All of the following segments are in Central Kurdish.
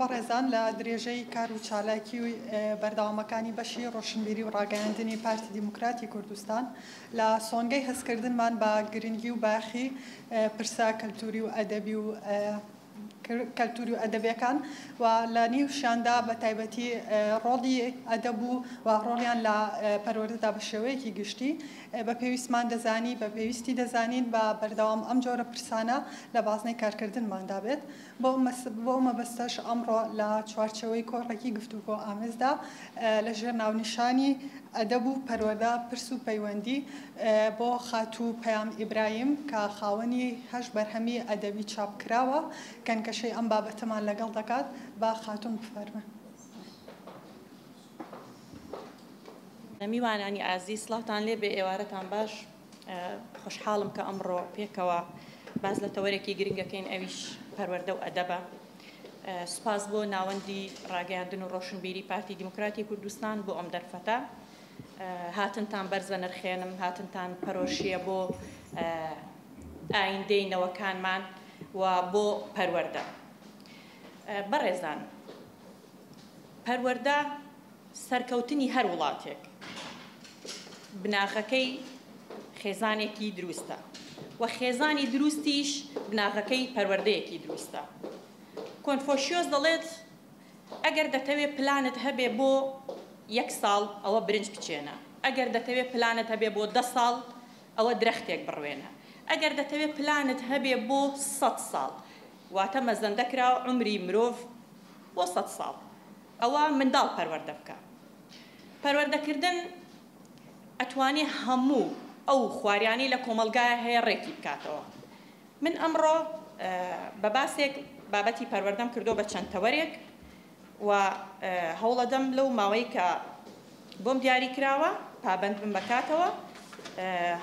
بەڕێزان لە درێژەی کار و چالاکی و بەردەوامەکانی بەشی ڕۆشنبیری و ڕاگەیاندنی پارتی دیموکراتی کوردستان لە سۆنگەی هەستکردنمان بە گرنگی و باخی پرسا کەلتوری و ئەدەبی و کەلتوری و ئەدەبیەکان و لە نیوشاندا بە تایبەتی ڕۆڵی ئەدەب و ڕۆڵیان لە پەروەردەدا بە شێوەیەکی گشتی بە پێویستمان دەزانی بە پێویستی دەزانین بە بەردەوام ئەم جۆرە پرسانە لە بازنەی کارکردنماندا بێت بۆ مەبەستەش ئەمڕۆ لە چوارچەوەی کۆڕێکی گفتوگۆ ئامێزدا لە ژێر ناونیشانی ئەدەب و پەروەردە پرس و پەیوەندی بۆ خاتوو پەیام ئیبراهیم کە خاوەنی 8 بەرهەمی ئەدەبی چاپکراوە کەنکەشەی ئەم بابەتەمان لەگەڵ دەکات با خاتون بفەرمە. میوانانی ئازیز سڵاوتان لێ بێ ئێوارەتان باش خۆشحاڵم کە ئەمڕۆ پێکەوە باز لە تەوەرێکی گرنگەکەین ئەویش پەروەردە و ئەدەبە. سوپاس بۆ ناوەندی ڕاگەیاندن و ڕۆشنبیری پارتی دیموکراتی کوردستان بۆ ئەم دەرفەتە هاتنتان بەرزە نرخێنم هاتنتان پەرۆشیە بۆ ئایندەی نەوەکانمان و بۆ پەروەردە. بەڕێزان پەروەردە سەرکەوتنی هەر وڵاتێک بناغەکەی خێزانێکی دروستە و خێزانی دروستیش بناغەکەی پەروەردەیەکی دروستە. کۆنفۆشیۆس دەڵێت ئەگەر دەتەوێت پلانت هەبێ بۆ 1 ساڵ ئەوە برنج بچێنە، ئەگەر دەتەوێت پلانت هەبێ بۆ 10 ساڵ ئەوە درەختێک بڕوێنە، ئەگەر دەتەوێت پلانت هەبێ بۆ 100 ساڵ واتە مەزەندەکراوە عمری مرۆڤ بۆ 100 ساڵ ئەوە منداڵ پەروەردە بکە. پەروەردەکردن ئەتوانێ هەموو ئەو خواریانی لە کۆمەلگایە هەیە ڕێکی بکاتەوە. من ئەمڕۆ بە باسێک بابەتی پەروەردەم کردو بە چەند تەوەرێک و هەوڵەدەم لەو ماوەی کە بۆم دیاری کراوە پابەند بم بکاتەوە.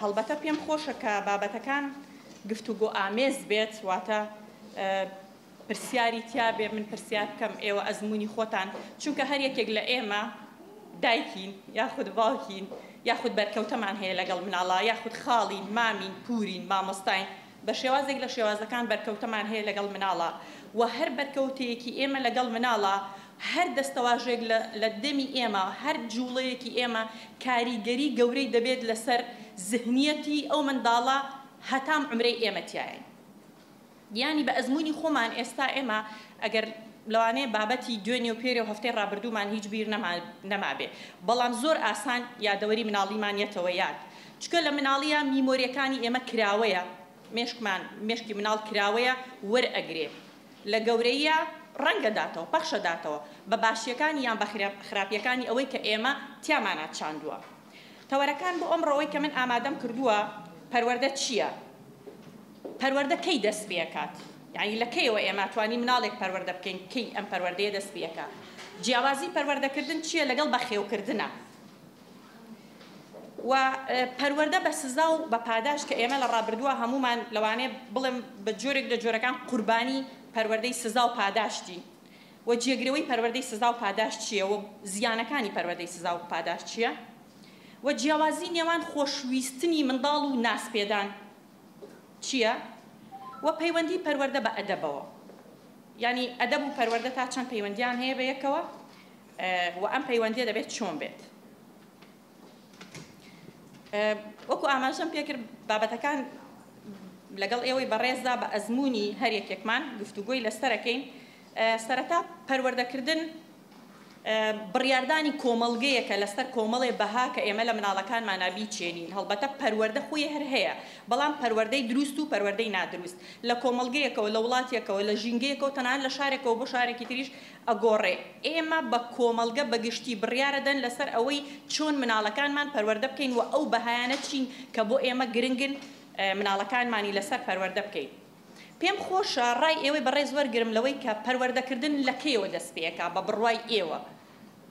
هەڵبەتە پێم خۆشە کە بابەتەکان گفتوگۆ ئامێز بێت واتە پرسیاری تیا بێ من پرسیار بکەم ئێوە ئەزمموی خۆتان چونکە هەر یەکێک لە ئێمە دایکین یاخود باوکین یاخود بەرکەوتەمان هەیە لەگەڵ مناڵە یاخود خاڵین مامین پورین مامۆستاین بە شێوازێک لە شێوازەکان بەرکەوتەمان هەیە لەگەڵ مناڵە و هەر بەرکەوتەیەکی ئێمە لەگەڵ مناڵە هەر دەستەواژێک لە دەمی ئێمە هەر جوڵەیەکی ئێمە کاریگەری گەورەی دەبێت لەسەر زهنیەتی ئەو منداڵە هەتام عمرەی ئێمەتیایە. یانی بە ئەزمموی خۆمان ئێستا ئێمە ئەگەر لەوانەیە بابەتی دوێنێ و پێرێ و هەفتەی ڕابردوومان هیچ بیر نەمابێ بەڵام زۆر ئاسان یادەوەری مناڵیمانیەتەوە یاد چکە لە مناڵیە میمۆریەکانی ئێمە کراوەیە مێشکی مناڵ کراوەیە وەرئەگرێ لە گەورەیە ڕەنگەداتەوە پەخشەداتەوە بە باشیەکانی یان بە خراپیەکانی ئەوەی کە ئێمە تیامانە چاندووە. تەوەرەکان بۆ ئەمڕۆوەی کە من ئامادەم کردووە پەروەردە چییە؟ پەروەردە کەی دەست پێکات؟ یعنی لە کەیەوە ئێمە توانی مناڵێک پەروەردە بکەین کەی ئەم پەروەردەیە دەست پێکا؟ جیاوازی پەروەردەکردن چییە لەگەڵ بەخێوکردنە؟ و پەروەردە بە سزا و بە پاداش کە ئێمە لە ڕابردووە هەمومان لەوانەیە بڵێم بە جۆرێک لە جۆرەکان قوربانی پەروەردەی سزا و پاداشتی و جێگرەوەی پەروەردەی سزا و پاداش چییە و زیانەکانی پەروەردەی سزا و پاداش چییە؟ و جیاوازی نێوان خۆشویستنی منداڵ و ناسپێدان چییە؟ و پەیوەندی پەروەردە بە ئەدەبەوە. یعنی ئەدەب و پەروەردە تا چەند پەیوەندیان هەیە بە یەکەوە و ئەم پەیوەندیە دەبێت چۆن بێت. وەکو ئاماژەم پێکرد بابەتەکان لەگەڵ ئێوەی بەڕێزدا بە ئەزمموی هەر یەکێکمان گفتوگۆی لەسەرەکەین. سەرەتا پەروەردەکردن بڕیاردانی کۆمەڵگەیەکە لەسەر کۆمەڵێ بەها کە ئێمە لە مناڵەکانمان نابیچێنین. هەڵبەتە پەروەردە خۆی هەر هەیە بەڵام پەروەردەی دروست و پەروەردەی نادروست لە کۆمەڵگەیەکەوە لە وڵاتێکەوە لە ژینگەیەکەوە تەنان لە شارێکەوە بۆ شارێکی تریش ئەگۆڕێ. ئێمە بە کۆمەڵگە بەگشتی بڕیارەدەن لەسەر ئەوەی چۆن مناڵەکانمان پەروەردە بکەین و ئەو بەهایانە چین کە بۆ ئێمە گرنگن مناڵەکانمانی لەسەر پەروەردە بکەین. پێم خۆشە ڕای ئێوەی بەڕێز وەرگرم لەوەی کە پەروەردەکردن لە کەیەوە دەست پێکا بە بڕوای ئێوە.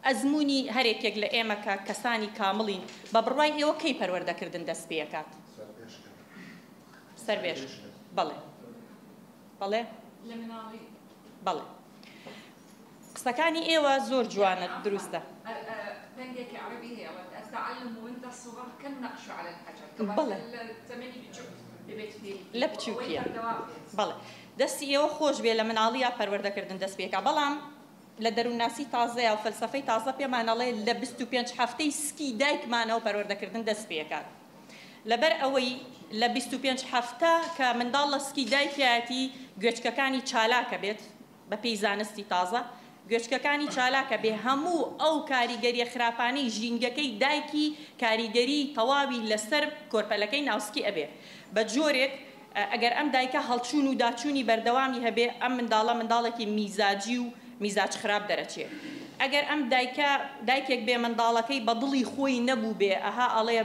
ئەزمموی هەرێکێک لە ئێمە کە کەسانی کامڵین بە بڕوای ئێوە کەی پەروەردەکردن دەست پێکات؟ سەربێش بەڵێ بەڵێ لە مناڵی بەڵێ قسەکانی ئێوە زۆر جوانە دروستە. بنجك عربي هي التعلم وانت صغار كالنقش على الحجر بلى لە بچووکیە بەڵێ دەستی ئێوە خۆش بێ لە مناڵیە پەروەردەکردن دەست پێکە بەڵام لە دەروونناسی تازەیە و فەلسەفەی تازە پێمانەڵێ لە 25 هەفتەی سکی دایکمانەوە پەروەردەکردن دەست پێکات لەبەر ئەوەی لە 25 هەفتە کە منداڵ لە سکی دایکایەتی گوێچکەکانی چالاکە بێت بە پێی زانستی تازە گوێچکەکانی چالاکە بێ هەموو ئەو کاریگەریە خراپانەی ژینگەکەی دایکی کاریگەری تەواوی لەسەر کۆرپەلەکەی ناوسکی ئەبێ بە جۆرێک ئەگەر ئەم دایکە هەڵچوون و داچوونی بەردەوامی هەبێ ئەم منداڵێکی میزاجی و میزاج خراپ دەرەچێت ئەگەر ئەم دایکێک بێ منداڵەکەی بە دڵی خۆی نەبوو بێ ئەها ئەڵێ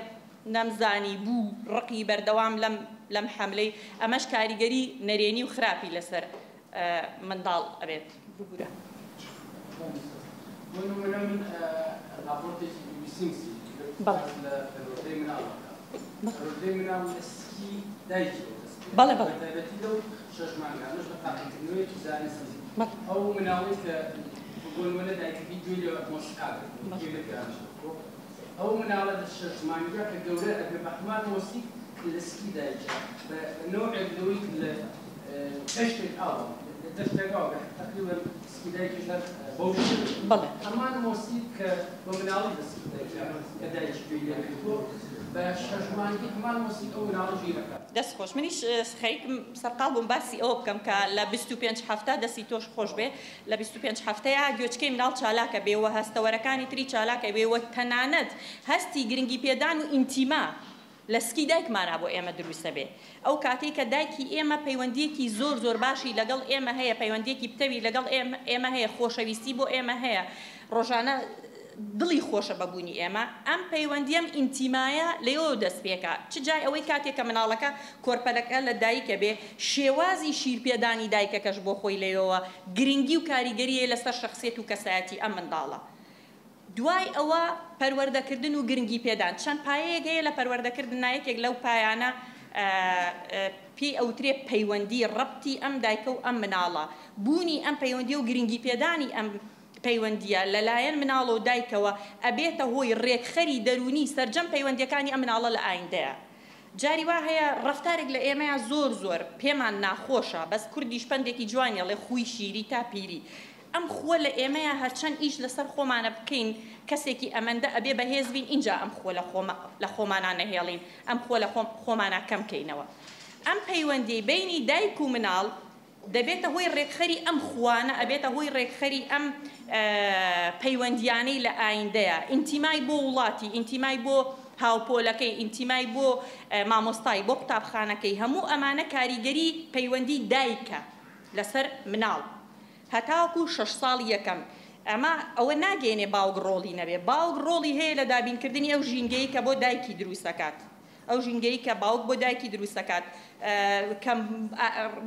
نەمزانی بوو ڕقی بەردەوام لەم حەملەی ئەمەش کاریگەری نەرێنی و خراپی لەسەر منداڵ ئەبێت بگورە بەڵێ بەڵێ ئەو مناڵی کە بۆنمونە دایکەکەی گوێ لە مۆسیقاکە ئەو مناڵە شەژمانگە کە گەورە ئەبێ بە هەمان مۆسیق لە سکی دایکە بە نوعێک لەوەی لە دەشتێک ئاوە دەشتێکاوە تقریبا سکی دایکش بەو بەڵێ هەمان مۆسیق کە بە مناڵی لە سکی دایکە کە دایک گوێ لێ کردووە بە شەژمانگی هەمان مۆسیق ئەو مناڵە ژیرەکە دەست خۆش منیش خەریکم سەرقاڵ بووم باسی ئەوە بکەم کە لە 25 هەفتە دەستی تۆش خۆش بێ لە 25 هەفتەیە گوێچکەی مناڵ چالاکە بێەوە هەستەوەرەکانی تری چالاکە بێەوە تەنانەت هەستی گرنگی پێدان و ئینتیما لە سکی دایکمانە بۆ ئێمە دروستە بێ ئەو کاتێک کە دایکی ئێمە پەیوەندیەکی زۆر باشی لەگەڵ ئێمە هەیە پەیوەندیەکی پتەوی لەگەڵ ئێمە هەیە خۆشەویستی بۆ ئێمە هەیە ڕۆژانە دڵی خۆشە بەبوونی ئێمە ئەم پەیوەندیم ئینتیمایە لەوە دەست پێکە چ جای ئەوەی کاتێک کە مناڵەکە کۆرپەلەکە لە دایکە بێ شێوازی شیرپێدانی دایکەکەش بۆ خۆی لەوەوە گرنگی و کاریگەریە لەسەر شخصیت و کەسایەتی ئەم منداڵە دوای ئەوە پەروەردەکردن و گرنگی پێدان چەند پایەیەک هەیە لە پەروەردەکردن نایەکێک لەو پایانە پێی ئەوترێ پەیوەندی ڕەبتی ئەم دایکە و ئەم مناڵە بوونی ئەم پەیوەندی و گرنگی پێدانی ئەم پەیوەندیە لەلایەن مناڵە و دایکەوە ئەبێتە هۆی ڕێکخەری دەرونی سەرجەم پەیوەندیەکانی ئەم مناڵە لە ئایندەیە جاری وا هەیە ڕەفتارێک لە ئێمەیە زۆر پێمان ناخۆشە بەس کوردیش پندێکی جوانیە لێ خوی شیری تا پیری ئەم خۆ لە ئێمەیە هەرچەند ئیش لەسەر خۆمانە بکەین کەسێکی ئەمەندە ئەبێ بەهێز بین اینجا ئەم خۆ لە خۆمانە نەهێڵین ئەم خۆ لە خۆمانە کەمکەینەوە ئەم پەیوەندی بینی دایک و مناڵ دەبێتە هۆی ڕێکخەری ئەم خوانە ئەبێتە هۆی ڕێکخەری ئەم پەیوەندیانەی لە ئایندەیە ئینتیمای بۆ وڵاتی ئینتیمای بۆ هاوپۆلەکەی ئینتیمای بۆ مامۆستای بۆ قوتابخانەکەی هەموو ئەمانە کاریگەری پەیوەندی دایکە لەسەر مناڵ هەتاوەکو 6 ساڵی یەکەم ئەمە ئەوە ناگەێنێ باوک ڕۆڵی نەبێ باوک ڕۆڵی هەیە لە دابینکردنی ئەو ژینگەی کە بۆ دایکی دروست دەکات ئەو ژینگەی کە باوک بۆ دایکی دروست دەکات کەم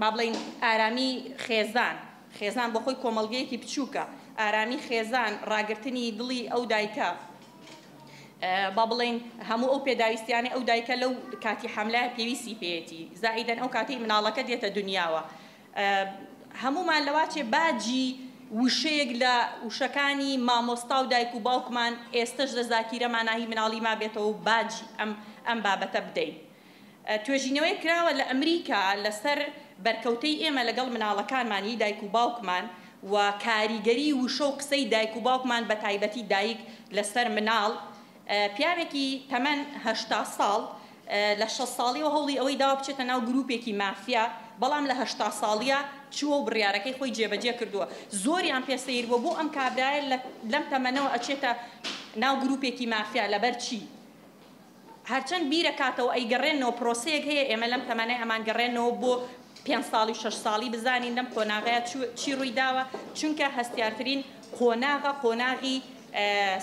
با بڵێین ئارامی خێزان بۆ خۆی کۆمەڵگەیەکی بچووکە ئارامی خێزان ڕاگررتنی دڵی ئەو دایکە با بڵێن هەموو ئەو پێداویستیانە ئەو دایکە لەو کاتی حەملای پێویستی پێێتی زائیدەن ئەو کاتی مناڵەکە دێتە دنیاوە هەموومان لەواچێ باجی وشەیەک لە وشەکانی مامۆستا و دایک و باوکمان ئێستش لە زاکیرەماناهی مناڵی ما بێتەوە و باجی ئەم بابەتە بدەین توێژینەوەی کراوە لە ئەمریکا لەسەر بەرکەوتەی ئێمە لەگەڵ مناڵەکانمانی دایک و باوکمان و کاریگەری وشە و قسەی دایک و باوکمان بە تایبەتی دایک لەسەر مناڵ پیاوێکی تەمەن 80 ساڵ لە 6 ساڵیەوە هەوڵی ئەوەی داوا بچێتە ناو گروپێکی مافیا بەڵام لە 80 ساڵیە چووە و بڕیارەکەی خۆی جێبەجێ کردووە زۆریان پێسەیر بووە بۆ ئەم کابرایە لەم تەمەنەوە ئەچێتە ناو گروپێکی مافیا لەبەر چی هەرچەند بیرەکاتەوە ئەیگەڕێنەوە پرۆسەیەک هەیە ئێمە لەم تەمەنەی ئەمان گەڕێنەوە بۆ 5 ساڵی 6 ساڵی بزانین لەم قۆناغەیە چی ڕووی داوە چونکە هەستیارترین قۆناغی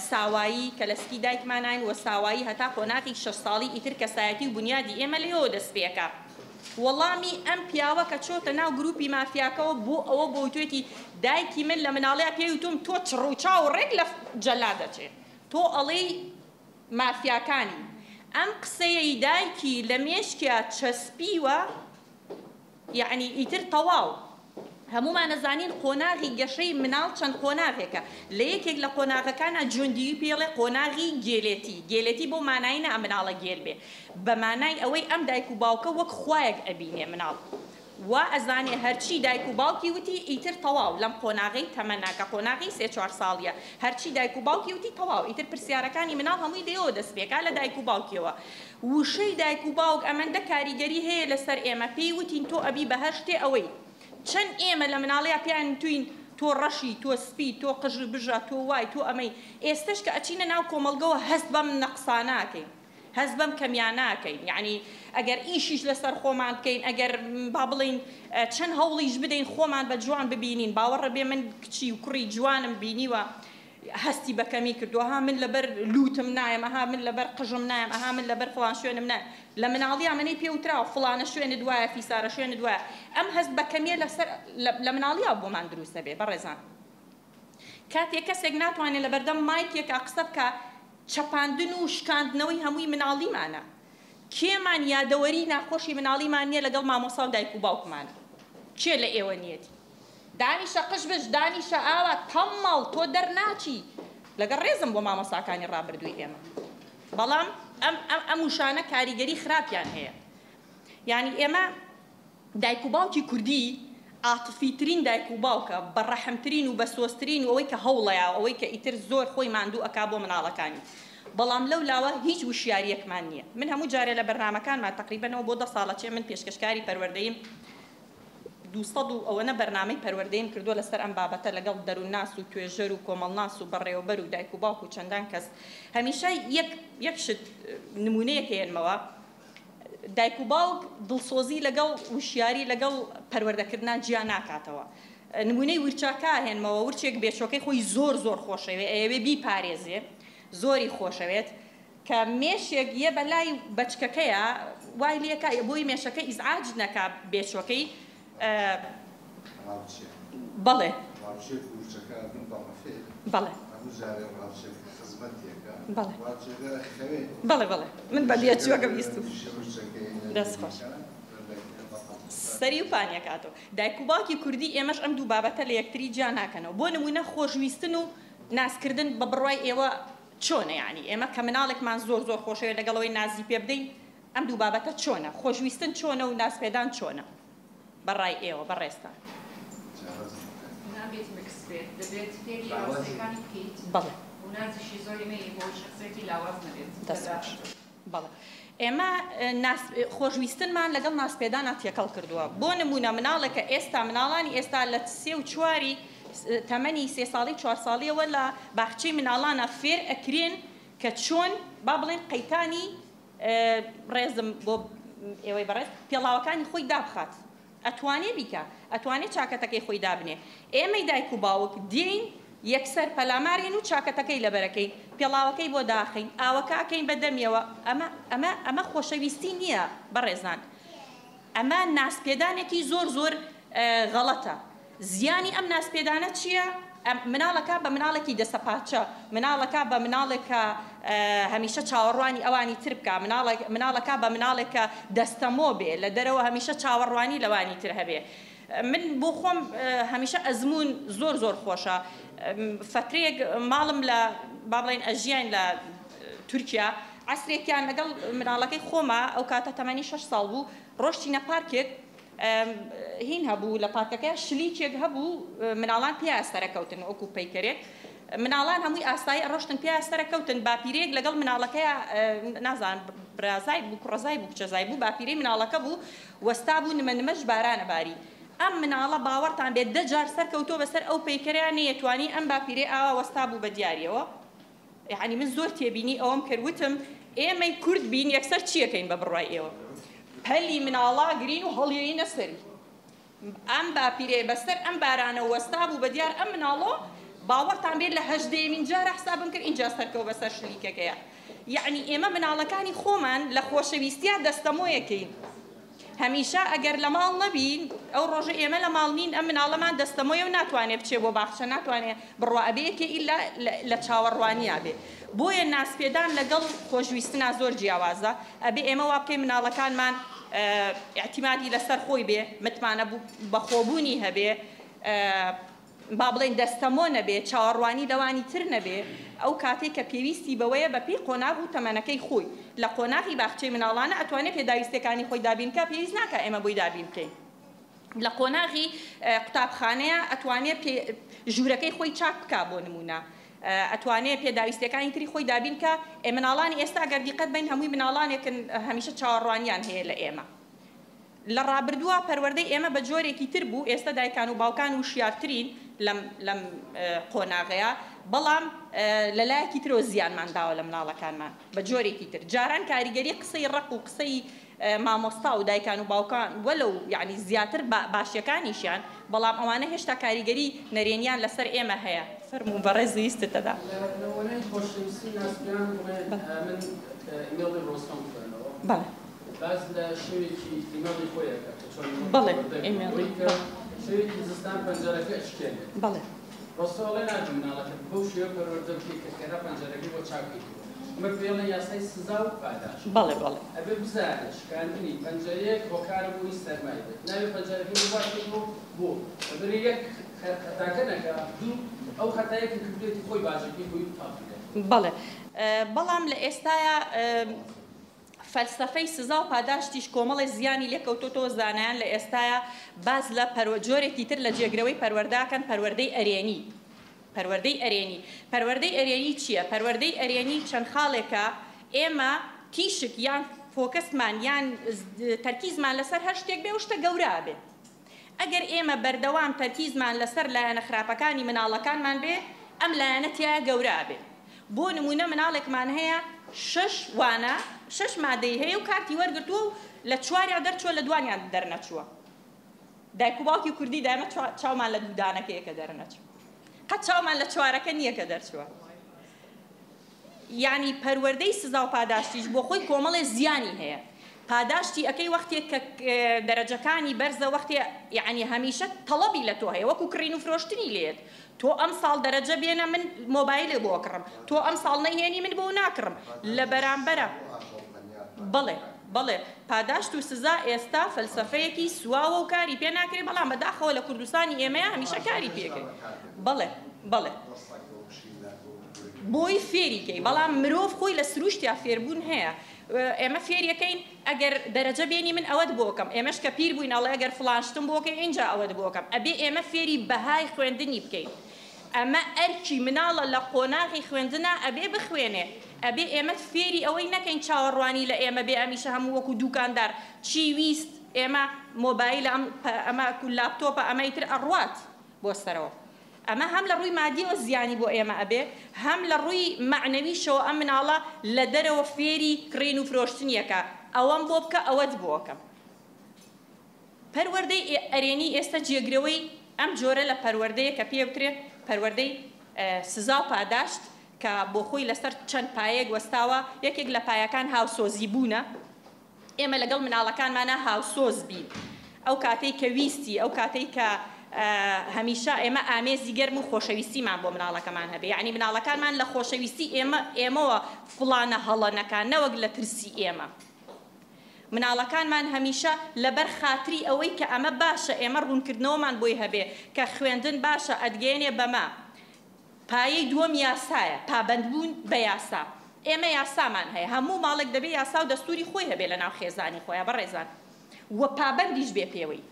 ساوایی کە لەسکی دایکمانین و ساوایی هەتا قۆناغی 6 ساڵی ئیتر کەسایەتی و بنیادی ئێمە لێەوە دەست پێکە وەڵامی ئەم پیاوە کە چۆتە ناو گروپی مافیاکەوە بۆ ئەوە بۆ توێتی دایکی من لە مناڵەیە پێوتم تۆ چڕوچاو ڕێک لە جەلا دەچێت تۆ ئەڵێی مافیاکانی ئەم قسەیەی دایکی لە مێشکیا چەسپیوە یعنی ئیتر تەواو هەمومان نەزانین قۆناغی گەشەی مناڵ چەند قۆناغێکە لە یەکێک لە قۆناغەکانە جوندی پێڵێ قۆناغی گێلێتی بۆ مانایینە ئەم مناڵە گێل بێ بە مانای ئەوەی ئەم دایک و باوکە وەک خوایەک ئەبینێ مناڵ وا ئەزانێ هەرچی دایک و باوکی وتی ئیتر تەواو لەم قۆناغی تەمەناکە قۆناغی 3-4 ساڵیە هەرچی دایک و باوکی وتی تەواو ئیتر پرسیارەکانی مناڵ هەمووی دەیەوە دەست پێکا لە دایک و باوکیەوە وشەی دایک و باوک ئەمەندە کاریگەری هەیە لەسەر ئێمە پێی وتین تۆ ئەبی بە هەر شتێ ئەوەی چەند ئێمە لە مناڵەیە پیان توین تۆ ڕەشی تۆ سپی تۆ قژ بژە تۆ وای تۆ ئەمەی ئێستش کە ئەچینە ناو کۆمەڵگەوە هەست بەم نەقساناکەین هەست بەم کەمیاناکەین یعنی ئەگەر ئیشیش لەسەر خۆمان بکەین ئەگەر با بڵین چەند هەوڵیش بدەین خۆمان بە جوان ببینین باوەڕە بێ من کچی و کوڕی جوانم بینیوە هەستی بەکەمی کردووە ها من لەبەر لوتم نایم ئەها من لەبەر قژم نایم ئەها من لەبەر فڵان شوێنم نایم لە مناڵی ئەمەی پێوتراوە فڵانە شوێنت دوایە فیسارە شوێنت دوایە ئەم هەست بەکەمیە لەسەر لە مناڵیە بۆمان دروستە بێ بەڕێزان کاتێک کەسێک ناتوانێت لە بەردەم مایکێکا قسە بکە چەپاندن و شکاندنەوەی هەمووی مناڵیمانە کێمان یادەوەری ناخۆشی مناڵیمان نییە لەگەڵ مامۆستا و دایک و باوکمانە کێ لە ئێوە نیەتی دانیشە قژ بش دانیشە ئاوا تەمەڵ تۆ دەرناچی لەگەڵ ڕێزم بۆ مامۆستاکانی ڕابردووی ئێمە بەڵام ئەم وشانە کاریگەری خراپیان هەیە یعنی ئێمە دایک و باوکی کوردی عاتفیترین دایک و باوکە بەڕەحمترین و بەسۆسترین و ئەوەی کە هەوڵەیە ئەوەی کە ئیتر زۆر خۆی ماندوو ئەکا بۆ مناڵەکانی بەڵام لەو لاوە هیچ وشیاریەکمان نییە من هەموو جارێ لە بەرنامەکانمان تقریبەنەوە بۆ 10 ساڵە چێ من پێشکەشکاری پەروەردەییم 200 و ئەوەنە بەرنامەی پەروەردەیم کردووە لەسەر ئەم بابەتە لەگەڵ دەروونناس و توێژەر و کۆمەڵناس و بەڕێوەبەر و دایک و باوک و چەندان کەس هەمیشە یەک شت نمونەیەک هێنمەوە دایک و باوک دڵسۆزی لەگەڵ وشیاری لەگەڵ پەروەردەکردنا گیان ناکاتەوە نمونەی ورچاکە هێنمەوە ورچێک بێچۆکەی خۆی زۆر خۆشەوێ ئەوێ بیپارێزێ زۆری خۆشەوێت کە مێشێک یە بەلای بەچکەکەیە وای لێکە بۆی مێشەکە ئیزعاج نەکا بێچۆکەی بەڵێ بەڵێ بەڵێ من بە بێچۆکە بیست دەست خۆش سەری و پانیەکاتەوە دایک و باوکی کوردی ئێمەش ئەم دوو بابەتە لە یەکتری جیا ناکەنەوە بۆ نمونە خۆشویستن و ناسکردن بە بڕوای ئێوە چۆنە یعنی ئێمە کە مناڵێکمان زۆر خۆشەوێت لەگەڵەوەی نازی پێ بدەین ئەم دوو بابەتە چۆنە خۆشویستن چۆنە و ناسپێدان چۆنە بەڕای ئێوە بەڕێستان نابێت مکس بێت دەبێت فێری ئاوازەکانی بکەیت بەڵێ و نازیشی زۆری مەی بۆ شخصێتی لاواز نەبێت دەستخۆش بەڵێ ئێمە خۆشویستنمان لەگەڵ ناسپێدانە تێکەڵ کردووە بۆ نمونە مناڵێکە ئێستا مناڵانی ئێستا لە 3 و 4 تەمەنی 3 ساڵی 4 ساڵیەوە لە باخچەی مناڵانە فێر ئەکرێن کە چۆن با بڵێن قەیتانی ڕێزم بۆ ئێوەی بەڕێز پێڵاوەکانی خۆی دابخات ئەتوانێ بیکە ئەتوانێت چاکەتەکەی خۆی دابنێ ئێمەی دایک و باوک دێین یەکسەر پەلامارێن و چاکەتەکەی لەبەرەکەی پێڵاوەکەی بۆ داخین ئاوەکەکەین بەدەمیەوە ئەمە خۆشەویستی نییە بەڕێزان ئەمە ناسپێدانێکی زۆر غەڵەتە زیانی ئەم ناسپێدانە چییە؟ مناڵەکە بە مناڵێکی دەسەپاچە مناڵەکە بە مناڵێکە هەمیشە چاوەڕوانی ئەوانی تر بکە مناڵەکە بە مناڵێکە دەستەمۆ بێ لە دەرەوە هەمیشە چاوەڕوانی لەوانی تر هەبێ من بۆ خۆم هەمیشە ئەزمون زۆر خۆشە فترەیەک ماڵم لە با بڵێن ئەژیان لە تورکیا عەسرێکیان لەگەڵ مناڵەکەی خۆمە ئەو کاتە تەمەنی 6 ساڵ بوو ڕۆشتینە پارکێک هین هەبوو لە پارکەکەی شلیکێک هەبوو مناڵان پێ ئاستەرەکەوتن وەکو پەیکەرێک مناڵان هەمووی ئاستایی ڕۆشتن پێ ئاستەرەکەوتن باپیرێک لەگەڵ مناڵەکەیە نازان برازای بوو کوڕەزای بوو کچەزای بوو باپیرەی مناڵەکە بوو وەستا بوو نمەش بارانە باری ئەم مناڵە باوەڕتان بێت 10 جار سەرکەوتۆ بەسەر ئەو پەیکەریان نەیەتوانی ئەم باپیرەی ئاوا وەستا بوو بە دیاریەوە یعنی من زۆر تێبینی ئەوەم کردوتم ئێمەی کورد بین یەکسەر چیەکەین بە بڕوای ئێوە پەلی مناڵا گرین و هەڵیێنە سەری ئەم باپیرێ بەسەر ئەم بارانە وەستا بوو بە دیار ئەم مناڵۆ باوەڕتان بێت لە 18مین جارە حسابم کرد ئینجا سەرکەوت بەسەر شلیکەکەیە یعنی ئێمە مناڵەکانی خۆمان لە خۆشەویستیە دەستەمۆیەکەین هەمیشە ئەگەر لە ماڵ نەبین ئەو ڕۆژە ئێمە لە ماڵ نین ئەم مناڵەمان دەستەمۆیە و ناتوانێت بچێ بۆ باخچە ناتوانێت بڕوا ئەبەیەکێ ئیلا لە چاوەڕوانیە بێ بۆیە ناسپێدان لەگەڵ خۆشویستنا زۆر جیاوازە ئەبێ ئێمە وا بکەین مناڵەکانمان اعتیمادی لەسەر خۆی بێ متمانە بەخۆبوونی هەبێ با بڵێن دەستەمۆ نەبێ چاوەڕوانی لەوانی تر نەبێ ئەو کاتێک کە پێویستی بەوەیە بەپێی قۆناغ و تەمەنەکەی خۆی لە قۆناغی باخچەی مناڵانە ئەتوانێت پێداویستەکانی خۆی دابینکە پێویست ناکە ئێمە بۆی دابین بکەین لە قۆناغی قوتابخانەیە ئەتوانێت ژوورەکەی خۆی چاک بکا بۆ نمونە ئەتوانێت پێداویستەکانی تری خۆی دابینکە مناڵانی ئێستا ئەگەر دیقەت بین هەمووی مناڵانێکن هەمیشە چاوەڕوانیان هەیە لە ئێمە لە ڕابردووە پەروەردەی ئێمە بە جۆرێکی تر بوو ئێستا دایکان و باوکان وشیارترین لەم قۆناغەیە بەڵام لەلایەکی ترۆ زیانمان داوە لە مناڵەکانمان بە جۆرێکی تر جاران کاریگەری قسەی ڕق و قسەی مامۆستا و دایکان و باوکان وەلو یعنی زیاتر باشیەکانیشیان بەڵام ئەوانە هێشتا کاریگەری نەرێنیان لەسەر ئێمە هەیە فەرموو بەڕێز ویستتەدا لەوانەی خۆشەویستی ناسبیان من ئیمێڵی ڕۆستەم خوێنەوە بەڵێ باز لە شوێکی ئیمێڵی خۆیەکە بەڵێ ئیمێڵی شوێکی زستان پەنجەرەکە ئەشکێنێت بەڵێ ڕۆستەوەڵێ ناردم مناڵەکە بەو شێوە پەروەردە بکەی کە کەرا پەنجەرەکەی بۆ چاکی ئەمە پێڵە یاسای سزا و پاداش بەڵێ بەڵێ ئەبێ بزانێ شکاندنی پەنجەرەیەک بۆ کارەبووی سەرمای بێت ناوێ پەنجەرەکەی بباشێت بۆ ئەبێ یەک خەتاکە نەکە دوو ئەو خەتایەکی کردێتی خۆی باشەکەی بۆی تاق بکەن بەڵێ بەڵام لە ئێستاە فەلسەفەی سزا و پاداشتیش کۆمەڵی زیانی لێکەوتۆتەوە زانایان لە ئێستاە باز لە جۆرێکی تر لە جێگرەوەی پەروەرداکەن پەروەردەی ئەرێنی پەروەردەی ئەرێنی چییە؟ پەروەردەی ئەرێنی چەند خاڵێکە ئێمە تیشک یان فۆکەسمان یان تەرکیزمان لەسەر هەر شتێک بێ و شتە گەورە بێ ئەگەر ئێمە بەردەوام تەرکیزمان لەسەر لایەنە خراپەکانی مناڵەکانمان بێ ئەم لایەنە تیا گەورە بێ بۆ نمونە مناڵێکمان هەیە 6 وانە 6 مادەی هەیە و کارتی وەرگرتووە و لە چواریا دەرچووە لە دوانیان دەرنەچووە دایک و باوکی کوردی دایمە چاومان لە دوودانەکەیەکە دەرنەچوو قەت چاومان لە چوارەکە نییە کە دەرچووە یعنی پەروەردەی سزا و پاداشتیش بۆ خۆی کۆمەڵێ زیانی هەیە پاداشتی ئەەکەی وەختێک کە دەرەجەکانی بەرزە وەختی یعنی هەمیشە تەڵەبی لە تۆ هەیە وەکو کڕین و فرۆشتنی لێت تۆ ئەم ساڵ دەرەجە بێنە من مۆبایلێ بۆ کڕم تۆ ئەم ساڵ نەهێنی من بۆ ناکڕم لە بەرامبەرە بەڵێ پاداشت و سزا ئێستا فەلسەفەیەکی سواوە و کاری پێ ناکرێت بەڵام بەداخەوە لە کوردستانی ئێمەیە هەمیشە کاری پێکرد بەڵێ بۆی فێریکەی بەڵام مرۆڤ خۆی لە سروشتیا فێربوون هەیە ئێمە فێریەکەین ئەگەر دەرەجە بێنی من ئەوەت بۆکەم ئێمەش کە پیر بووین ئەڵێ ئەگەر فڵانشتم بۆکەی اینجا ئەوەت بۆکەم ئەبێ ئێمە فێری بەهای خوێندنی بکەین ئەمە ئەرکی مناڵە لە قۆناغی خوێندنە ئەبێ بخوێنێ ئەبێ ئێمە فێری ئەوەی نەکەین چاوەڕوانی لە ئێمە بێ ئەمیشە هەموو وەکو دوکاندار چی ویست ئێمە مۆبایل ئەمە لاپتۆپە ئەمەی تر ئەڕوات بۆ سەرەوە ئەمە هەم لە ڕووی مادیەوە زیانی بۆ ئێمە ئەبێ هەم لە ڕووی معنەویشەوە ئەم مناڵە لە دەرەوە فێری کڕین و فرۆشتنیەکە ئەوەم بۆ بکە ئەوەت بۆکەم پەروەردەی ئەرێنی ئێستا جێگرەوەی ئەم جۆرە لە پەروەردەیە کە پێوترێت پەروەردەی سزا و پاداشت کە بۆ خۆی لەسەر چەند پایەک وەستاوە یەکێک لە پایەکان هاوسۆزی بوونە ئێمە لەگەڵ مناڵەکانمانە هاوسۆز بین ئەو کاتەی کە ویستی ئەو کاتەی کە هەمیشە ئێمە ئامێزی گەرم و خۆشەویستیمان بۆ مناڵەکەمان هەبێ یعنی مناڵەکانمان لە خۆشەویستی ئێمەوە فڵانە هەڵە نەکان نەوەک لە ترسی ئێمە مناڵەکانمان هەمیشە لەبەر خاتری ئەوەی کە ئەمە باشە ئێمە ڕوونکردنەوەمان بۆی هەبێ کە خوێندن باشە ئەدگەێنێ بەما پایەی دووەم یاسایە پابەندبوون بە یاسا ئێمە یاسامان هەیە هەموو ماڵێک دەبێ یاسا و دەستوری خۆی هەبێ لە ناو خێزانی خۆیان بەڕێزان وە پابەندیش بێ پێوەی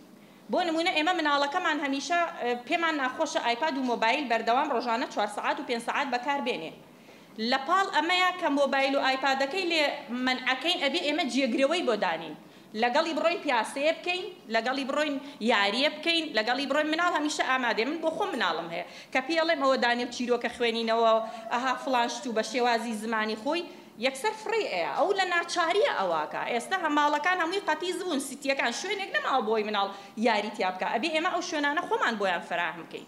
بۆ نمونە ئێمە مناڵەکەمان هەمیشە پێمان ناخۆشە ئایپاد و مۆبایل بەردەوام ڕۆژانە 4 سعات و 5 سعات بەکاربێنێ لە پاڵ ئەمەیە کە مۆبایل و ئایپادەکەی لێ منعەکەین ئەبێ ئێمە جێگرەوەی بۆ دانین لەگەڵی بڕۆین پیاسەیە بکەین لەگەڵی بڕۆین یاریە بکەین لەگەڵی بڕۆین مناڵ هەمیشە ئامادێ من بۆ خۆم مناڵم هەیە کە پێڵێم ئەوە دانێ چیرۆکە خوێنینەوە ئەها فڵانشت و بە شێوازی زمانی خۆی یەکسەر فڕی ئەیە ئەو لە ناچاریە ئەواکە ئێستا هەماڵەکان هەمووی قەتی زبوون سیتیەکان شوێنێک نەماوە بۆی مناڵ یاری تیا بکە ئەبێ ئێمە ئەو شوێنانە خۆمان بۆیان فراهم بکەین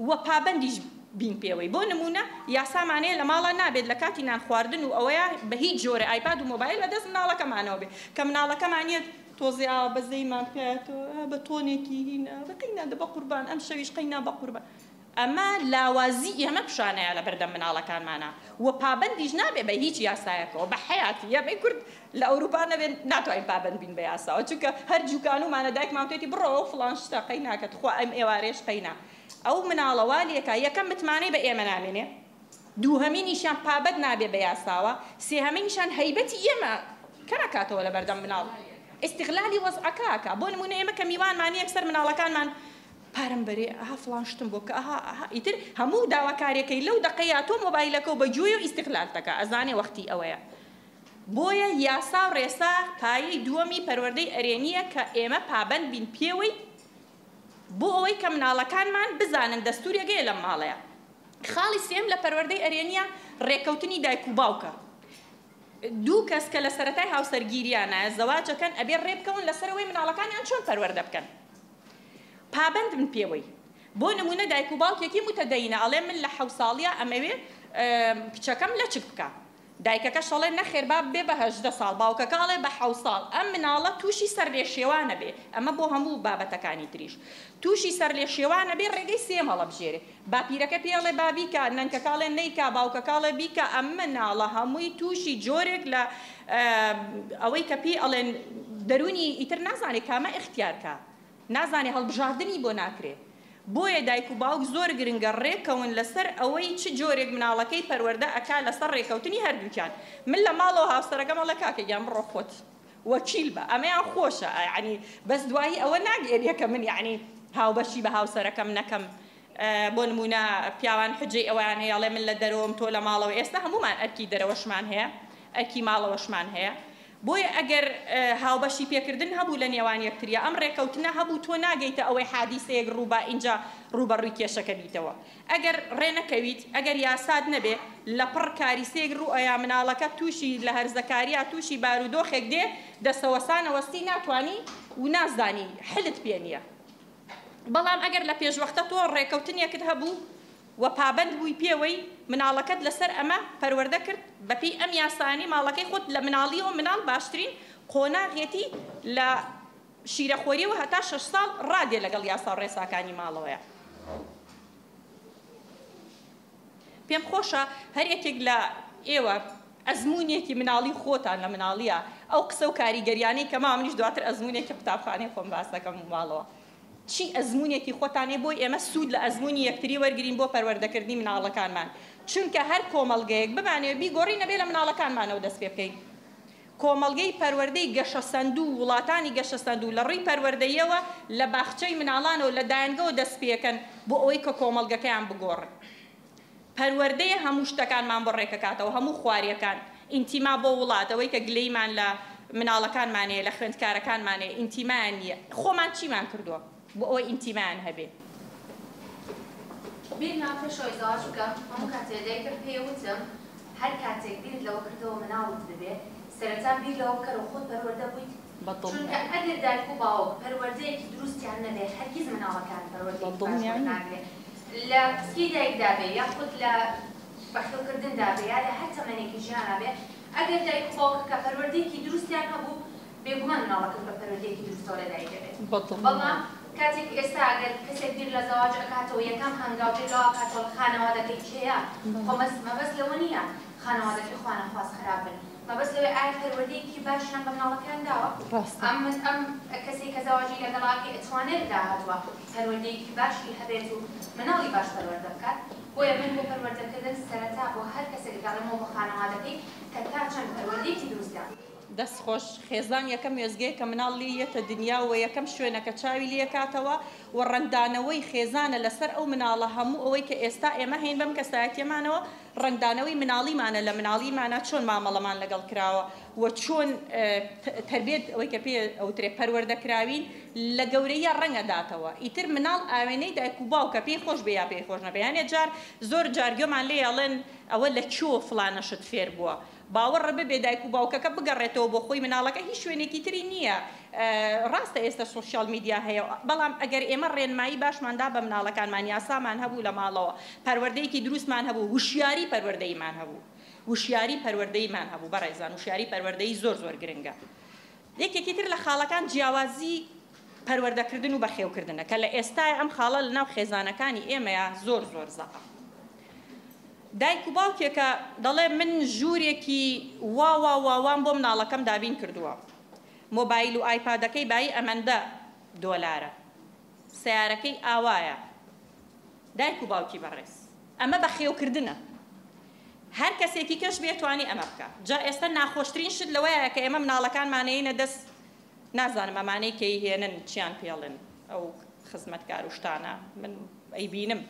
وە پابەندیش بین پێوەی بۆ نمونە یاسامانەیە لە ماڵە نابێت لە کاتی نان خواردن و ئەوەیە بە هیچ جۆرە ئایپاد و مۆبایل بەدەست مناڵەکەمانەوە بێ کە مناڵەکەمانیت تۆزی ئاوا بەزەیمان پێێتەوە بە تۆنێکی هینە بەقینا دە بە قوربان ئەم شەویش قەینا بە قوربان ئەمە لاوازی ئێمە پیشانەیە لە بەردەم مناڵەکانمانە و پابەندیش نابێ بە هیچ یاسایەکەوە بە حیاتی ئێمەی کورد لە ئەوروپا نەبێن ناتوانین پابەند بین بە یاساوە چونکە هەر جوکانومانە دایکمانتێتی بڕۆ فڵان شتە قەی ناکەت خوا ئەم ئێوارێش قەینا ئەو مناڵەوە لێکە یەکەم متمانەی بە ئێمە نامێنێ دووهەمینیشان پابەت نابێ بە یاساوە سێهەمینیشان هەیبەتی ئێمە کەنەکاتەوە لە بەردەم مناڵ استغلالی وەزعەکە بۆ نمونە ئێمە کە میوانمانی یەکسەر مناڵەکانمان پارم بەرێ ئەها فڵان شتم بۆ کە ئیتر هەموو داواکاریەکەی لەو دقەیە تۆ مۆبایلەکە و بەگوێ و ئیستیغلال دەکا ئەزانێ وەختی ئەوەیە بۆیە یاسا و ڕێسا پایەی دووەمی پەروەردەی ئەرێنیە کە ئێمە پابەند بین پێوەی بۆ ئەوەی کە مناڵەکانمان بزانن دەستوورێگەیە لەم ماڵەیە خاڵی سێم لە پەروەردەی ئەرێنیە ڕێکەوتنی دایک و باوکە دوو کەس کە لە سەرەتای هاوسەرگیریانە زەواجەکەن ئەبێ ڕێبکەون لەسەرەوەی مناڵەکانیان چۆن پەروەردە بکەن پابەند من پێوەی بۆ نمونە دایک و باوکێکی متەدەینە ئەڵێ من لە 7 ساڵیە ئەمەوێ کچەکەم لە چک بکە دایکەکە شەڵێ نەخێر با بێ بە 18 ساڵ باوکەکە ئەڵێ بە 7 ساڵ ئەم مناڵە تووشی سەرلێشێوانە بێ ئەمە بۆ هەموو بابەتەکانی تریش تووشی سەرلێشێوانە بێ ڕێگەی سێ مەڵە بژێرێ باپیرەکە پێڵێ با بیکە نەنکەکاڵێ نەیکا باوکەکاڵێ بیکە ئەم مناڵە هەمووی تووشی جۆرێک لە ئەوەی کە پێی ئەڵێن دەرونی ئیتر نازانێت کامە اختیارکە نازانێ هەڵبژاردننی بۆ ناکرێ بۆیە دایک و باوک زۆر گرنگە ڕێکەون لەسەر ئەوەی چ جۆرێک مناڵەکەی پەروەردە ئەکا لەسەر ڕێکەوتنی هەردووکیان من لە ماڵەوە هاوسەرەکەم ئەڵێ کاکەگیان بڕۆ خۆت وەکیل بە ئەمەیان خۆشە یعنی بەس دوایی ئەوە ناگێریە کە من یعنی هاوبەشی بە هاوسەرەکەم نەکەم بۆ نمونە پیاوان حجەی ئەویان هەیە ئەڵێ من لە دەرەوەم تۆ لە ماڵەوە ئێستا هەمومان ئەرکی دەرەوەشمان هەیە ئەرکی ماڵەوەشمان هەیە بۆیە ئەگەر هاوبەشی پێکردن هەبوو لە نێوان یەکتریە ئەم ڕێکەوتنە هەبوو تۆ ناگەیتە ئەوەی حادیسەیەک ڕووبا ئینجا ڕوبەڕووی کێشەکە بیتەوە ئەگەر ڕێنەکەویت ئەگەر یاساد نەبێ لە پڕ کاریسەیەک ڕوئەیە مناڵەکە تووشی لە هەرزەکاریە تووشی بارودۆخێک دێ دەسەوەسانەوەستی ناتوانی و نازانی حلت پێ نییە بەڵام ئەگەر لە پێشوەختە تۆ ڕێکەوتنیەکت هەبوو و پابەند بووی پێوەی مناڵەکەت لەسەر ئەمە پەروەردە کرد بەپێی ئەم یاسانی ماڵەکەی خۆت لە مناڵیەوە مناڵ باشترین قۆناغێتی لە شیرەخۆریەوە هەتا 6 ساڵ ڕادێ لەگەڵ یاسا و ڕێساکانی ماڵەوەیە پێم خۆشە هەر یەکێک لە ئێوە ئەزمونێکی مناڵی خۆتان لە مناڵیە ئەو قسە و کاریگەریانەی کە مامنیش دواتر ئەزمونێکی قوتابخانەی خۆم باسەکەم ماڵەوە چی ئەزمونێکی خۆتانێ بۆی ئێمە سوود لە ئەزمونی یەکتری وەرگرین بۆ پەروەردەکردنی مناڵەکانمان چونکە هەر کۆمەڵگەیەک بمانێ بیگۆڕی نەبێ لە مناڵەکانمانەوە دەست پێ بکەین کۆمەڵگەی پەروەردەی گەشە سەندوو وڵاتانی گەشە سەندوو لە ڕووی پەروەردەیەوە لە باخچەی مناڵانەوە لە دایانگەوە دەست پێکەن بۆ ئەوەی کە کۆمەڵگەکەیان بگۆڕن پەروەردەیە هەموو شتەکانمان بۆ ڕێکەکاتەوە هەموو خواریەکان ئینتیما بۆ وڵات ئەوەی کە گلەیمان لە مناڵەکانمانەیە لە خوێندکارەکانمانەیە ئینتیمان نییە خۆمان چیمان کردووە بۆ ئەوەی ئینتیمان هەبێ بیرنا پێشەوەی زاواج بکەم هەموو کاتێک دایکە پێوتم هەر کاتێک بیرت لەوە کردەوە مناڵت ببێ سەرەتا بیر لەوە بکەرەوە خۆت پەروەردە بوویت چونکە ئەگەر دایک و باوک پەروەردەیەکی دروستیان نەبێ هەرگیز مناڵەکان پەروەردەیەکی ناگرێ لە کچی دایکدا بێ یاخود لە بەختەوکردندا بێ یا لە هەر تەمەنێکی ژیانە بێ ئەگەر دایک و باوکەکە پەروەردەیەکی دروستیان هەبوو بێگومان مناڵەکەت بە پەروەردەیەکی دروستەوە لە دایک دەبێت بەڵام کاتێک ئێستا ئەگەر کەسێک بیر لە زەواج ئەکاتەوە یەکەم هەنگاوتێ لەوە کاتەوە خانەوادەکەی کێیە خۆ مەبەست لەوە نییە خانەوادەکەی خوا نەخواست خراپ بن مەبەست لەوەی ئایا پەروەردەیەکی باشیان بە مناڵەکان داوە ئەم کەسێک کە زەواجی لەگەڵاکێ ئەتوانێت داهاتوە پەروەردەیەکی باشی هەبێت و مناڵی باش پەروەردە بکات بۆیە من بۆ پەروەردەکردن سەرەتا بۆ هەر کەسێک دەڵێمەوە بە خانەوادەکەی کە تا چەند پەروەردەیەکی دروستیان دەستخۆش خێزان یەکەم وێزگەیە کە مناڵ لێیەتە دنیا و یەکەم شوێنەکە چاوی لێکاتەوە و ڕنگدانەوەی خێزانە لەسەر ئەو مناڵە هەموو ئەوەی کە ئێستا ئێمە هەین بەم کەسایەتیەمانەوە ڕنگدانەوەی مناڵیمانە لە مناڵیمانە چۆن مامەڵەمان لەگەڵ کراوە و چۆن تربێت ئەوەی کە پێ ئەوترێ پەروەردەکراوین لە گەورەیە ڕەنگەداتەوە ئیتر مناڵ ئاوێنەی دایک و باوکە پێی خۆش بێ یا پێی خۆش نەبێ یانێ جار زۆر جارگەمان لێ ئەڵێن ئەوە لە چۆ فڵانەشت فێر بووە باوەڕ ببێ دایک و باوکەکە بگەڕێتەوە بۆ خۆی مناڵەکە هیچ شوێنێکی تری نییە ڕاستە ئێستا سوشیال میدیا هەیە بەڵام ئەگەر ئێمە ڕێنمایی باشماندا بە مناڵەکانمان یاسامان هەبوو لە ماڵەوە پەروەردەیەکی دروستمان هەبوو وشیاری پەروەردەیمان هەبوو وشیاری پەروەردەیمان هەبوو بەڕێزان وشیاری پەروەردەی زۆر زۆر گرنگە یەکێکی تر لە خاڵەکان جیاوازی پەروەردەکردن و بەخێوکردنە کە لە ئێستای ئەم خاڵە لەناو خێزانەکانی ئێمەیە زۆر زەقە. دایک و باوکێکە دەڵێ من ژوورێکی واوام بۆ مناڵەکەم دابین کردووە. مۆبایل و ئایپادەکەی بایی ئەمەندە دۆلارە. سیارەکەی ئاوایە. دایک و باوکی بەڕێز. ئەمە بەخێوکردنە. هەر کەسێکی کەش بێتوانی ئەمە بکە. جا ئێستا ناخۆشترین شت لەوەیە کە ئێمە مناڵەکانمانەیەنە دەست نازانم ئەمانەی کەی هێنن چیان پێڵن ئەو خزمەتکار و شتانە من ئەیبینم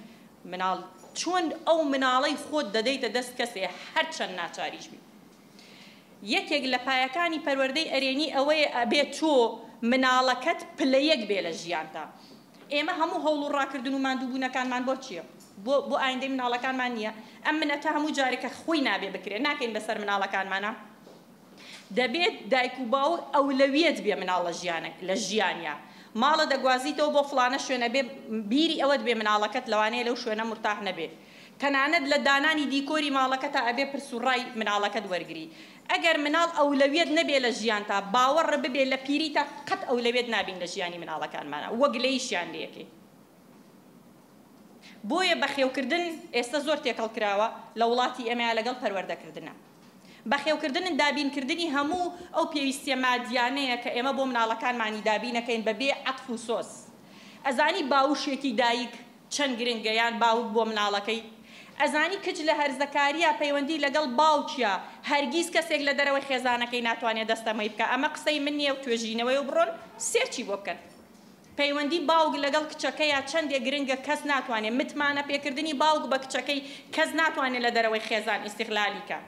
مناڵ چۆن ئەو مناڵەی خۆت دەدەیتە دەست کەسێ هەرچەند ناچاریش بی. یەکێک لە پایەکانی پەروەردەی ئەرێنی ئەوەیە ئەبێت تۆ مناڵەکەت پلەیەک بێ لە ژیانتا. ئێمە هەموو هەوڵ و ڕاکردن و ماندووبوونەکانمان بۆ چییە؟ بۆ ئایندەی مناڵەکانمان نییە. ئەم منەتە هەموو جارێکە خۆی نابێ بکرێت ناکەین بەسەر مناڵەکانمانە. دەبێت دایک و باوک ئەولەویەت بێ مناڵ لە ژیانیا. ماڵە دەگوازیتەوە بۆ فڵانە شوێنە بێ بیری ئەوەت بێ مناڵەکەت لەوانەیە لەو شوێنە مرتاح نەبێ. تەنانەت لە دانانی دیکۆری ماڵەکەتا ئەبێ پرسوڕای مناڵەکەت وەرگری. ئەگەر مناڵ ئەولەویەت نەبێ لە ژیانتا باوەڕ ببێ لە پیریتا قەت ئەولەویەت نابین لە ژیانی مناڵەکانمانە وەک لەیشیان لێکێ. بۆیە بەخێوکردن ئێستا زۆر تێکەڵ کراوە لە وڵاتی ئێمە لەگەڵ پەروەردەکردنە. بەخێوکردن دابینکردنی هەموو ئەو پێویستیە مادیانەیە کە ئێمە بۆ مناڵەکانمانی دابینەکەین بەبێ عەطف و سۆس. ئەزانی باوشێکی دایک چەند گرنگە یان باوک بۆ مناڵەکەی. ئەزانی کچ لە هەرزەکاریە پەیوەندی لەگەڵ باوکیە هەرگیز کەسێک لە دەرەوەی خێزانەکەی ناتوانێت دەستەمەی بکە. ئەمە قسەی من نییە و توێژینەوەی و بڕۆن سێرچی بۆ بکەن. پەیوەندی باوک لەگەڵ کچەکەیە چەندێک گرنگە کەس ناتوانێت متمانە پێکردنی باوک بە کچەکەی کەس ناتوانێت لە دەرەوەی خێزان ئیستیغلالی کە.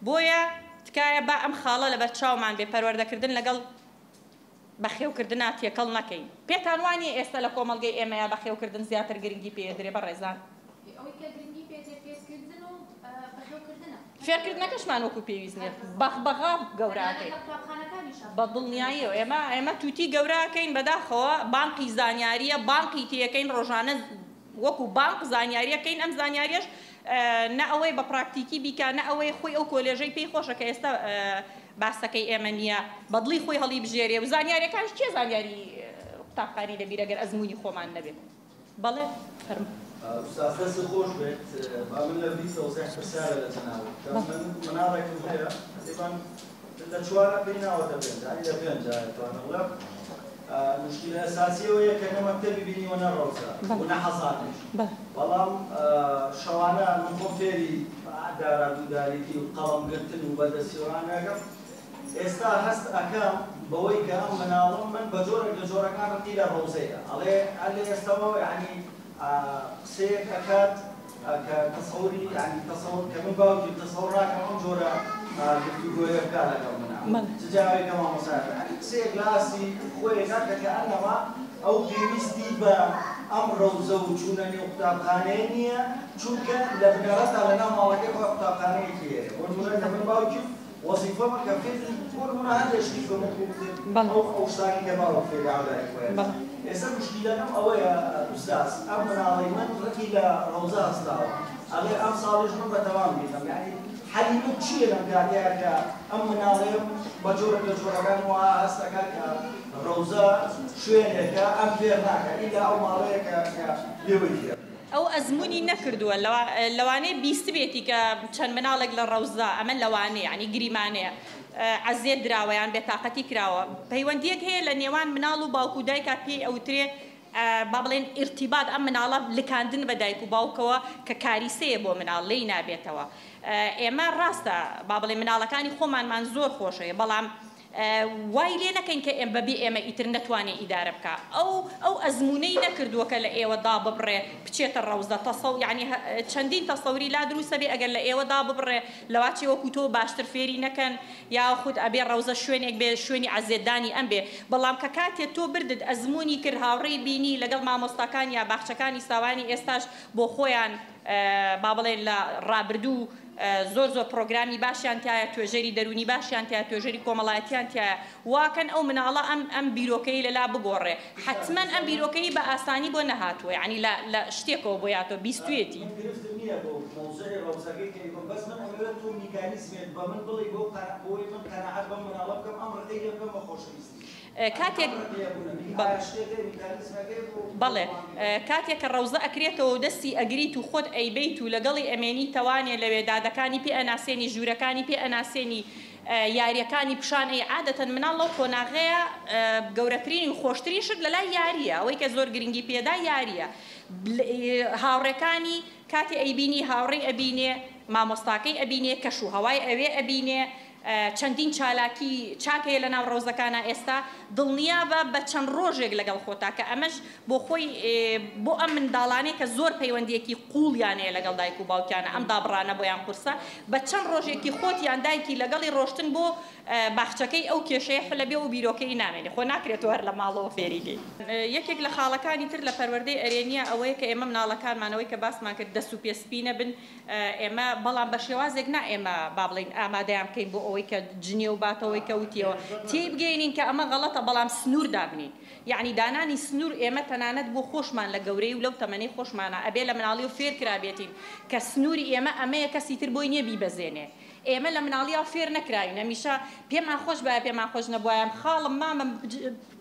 بۆیە تکایە با ئەم خاڵە لەبەر چاومان بێ پەروەردەکردن لەگەڵ بەخێوکردنا تێکەڵ نەکەین. پێتان وانیە ئێستا لە کۆمەڵگەی ئێمەیە بەخێوکردن زیاتر گرنگی پێدرێ بەڕێزان؟ ئەوەی کە گرنگی پێدرێ پێشکردن و بەخێوکردنە. فێرکردنەکەشمان وەکو پێویست نیە. بەخبەغا گەوراکەین. بەدڵنیاییەوە ئێمە تووتی گەوراکەین بەداخەوە بانقی زانیاریە بانقی تێەکەین ڕۆژانە وەکو بانق زانیاریەکەین ئەم زانیاریەش نە ئەوەی بە پراکتیکی بیکە نە ئەوەی خۆی ئەو کۆلێژەی پێی خۆشە کە ئێستا باسەکەی ئێمە نییە بەدڵی خۆی هەڵی بژێرێ و زانیاریەکانش چێ زانیاری قوتابخانی دەبیر ئەگەر ئەزمموی خۆمان نەبێت. بەڵێ فەرمو. ئوستاذ خۆش بێت با من لە بیستەوە سێ پرسیارە لە جەناوت مناڵێکم هەیە حسیبان لە چوارە پێی ناوەتە پێنج یعنی لە پێنج توانە وڵە مشکلە ئەساسیەوەیە کە نە مەکتەبی بینیوە نە ڕەوزە و نە حەزانش. بەڵام شەوانە من خۆم فێری دارادووداریتی و قەڵەمگرتن و بەدەستیوانەکەم ئێستا هەست ئەەکەم بەوەی کە ئەم مناڵم من بە جۆرێک لە جۆرەکان ڕقی لە ڕەوزەیە ئەڵێ ئەلێ ئێستاەوە یعنی قسەیەک ئەکات کە تەسەوری یعنی تەسەور کە من باوکی تەسەور ناکەم ئەم جۆرە گفتوگۆیە بکات لەگەڵ منە جاوی کە مامۆسایە قسەیەک لە ئاستی خۆیەکە کە ئەنەما ئەو پێویستی بە ئەم ڕەوزە و چوونە نێو قوتابخانەیە نییە چونکە لە بنەڕەتدا لەناو ماڵەکەی خۆی قوتابخانەیەکی هەیە بۆ نمونە کە من باوکی وەزیفەمە کە فێری بۆ نمونە هەندێشتی ئەو شتانی کە باوک فێری عەودای خۆیە. ئێستا مشکلەکەم ئەوەیە ئوستاز ئەم مناڵەی من ڕقی لە ڕەوزە هەستاوە ئەڵێ ئەم ساڵیش من بەتەواو بینم یعنی حەلی من چییە لەم کاتەیە کە ئەم مناڵەیە بە جۆرێک لە جۆرەکان وا هەستەکە کە ڕەوزە شوێنێکە ئەم فێر ناکە ئیلا ئەو ماڵەیە کە لێوەی فێر. ئەو ئەزمموی نەکردووە لەوانەیە بیست بێتی کە چەند مناڵێک لە ڕەوزە ئەمە لەوانەیە ینی گریمانەیە عەزیێت دراوەیان بێتاقەتی کراوە پەیوەندیەک هەیە لە نێوان مناڵ و باوک و دایکا پێی ئەوترێ با بڵێن ئیرتیبات ئەم مناڵە لکاندن بە دایک و باوکەوە کە کاریسەیە بۆ مناڵ لێی نابێتەوە. ئێمە ڕاستە با بڵێن مناڵەکانی خۆمانمان زۆر خۆشەیە بەڵام وای لێ نەکەین کە بەبێ ئێمە ئیتر نەتوانێت ئیدارە بکە ئەو ئەزممونەی نەکردووە کە لە ئێوەدا ببڕێ بچێتە ڕەوزە یعنی چەندین تەسەوری لا دروستە بێ ئەگەر لە ئێوەدا ببڕێ لەواچی وەکو تۆ باشتر فێری نەکەن یا خود ئەبێ ڕەوزە شوێنێک بێ شوێنی عەزێدانی ئەم بێ بەڵام کە کاتێک تۆ بردت ئەزمموی کرد هاوڕێی بینی لەگەڵ مامۆستاکان یا باخچەکانی ساوانی ئێستاش بۆ خۆیان با بڵێن لە ڕابردوو زۆر پرۆگرامی باشیان تایە توێژەری دەرونی باشیان تایە توێژەری کۆمەڵایەتیان تایە واکەن ئەو مناڵە ئەم بیرۆکەی لەلا بگۆڕێ حتمما ئەم بیرۆکەی بە ئاسانی بۆ نەهاتووە یعنی لە شتێکەوە بۆیاتەوە بیستوێتی کاتێک بەڵێ کاتێک کە ڕەوزە ئەکرێتەوە دەستی ئەگریت و خۆت ئەیبیت و لەگەڵی ئەمێنی توانێت لەوێ دادەکانی پێ ئەناسێنی ژوورەکانی پێ ئەناسێنی یاریەکانی پیشانەی عادەتەن مناڵ لەو کۆناغەیە گەورەترین و خۆشترین شت لەلای یاریە ئەوەی کە زۆر گرنگی پێدا یاریە هاوڕێکانی کاتی ئەیبینی هاوڕێی ئەبینێ مامۆستاکەی ئەبینێ کەش و هەوای ئەوێ ئەبینێ چەندین چالاکی چاکەیە لە ناو ڕۆزەکانە ئێستا دڵنیابە بە چەند ڕۆژێک لەگەڵ خۆتا کە ئەمەش بۆ خۆی بۆ ئەم منداڵانەیە کە زۆر پەیوەندیەکی قوڵیانەیە لەگەڵ دایک و باوکیانە ئەم دابڕانە بۆیان قورسە بە چەند ڕۆژێکی خۆتیان دایکی لەگەڵی ڕۆشتن بۆ باخچەکەی ئەو کێشەیە حلەبێ و بیرۆکەی نامێنێ خۆ ناکرێتەوە هەر لە ماڵەوە فێریگەی یەکێک لە خاڵەکانی تر لە پەروەردەی ئەرێنیە ئەوەیە کە ئێمە مناڵەکانمانەوەی کە باسمان کرد دەست و پێسپینە بن ئێمە بەڵام بە شێوازێک نا ئێمە با بڵین ئامادەیان بکەین بۆ ئەوەی کە جنێ و باتەوەی کەوتیەوە تێی بگەینین کە ئەمە غەڵەتە بەڵام سنوور دابنین یعنی دانانی سنوور ئێمە تەنانەت بۆ خۆشمان لە گەورەی و لەو تەمەنەی خۆشمانە ئەبێ لە مناڵی و فێر کرابێتین کە سنووری ئێمە ئەمەیە کەسی تر بۆی نییە بیبەزێنێ ئێمە لە مناڵیە فێر نەکراین هەمیشە پێمان خۆش بایە پێمان خۆش نەبووایە خاڵم مامە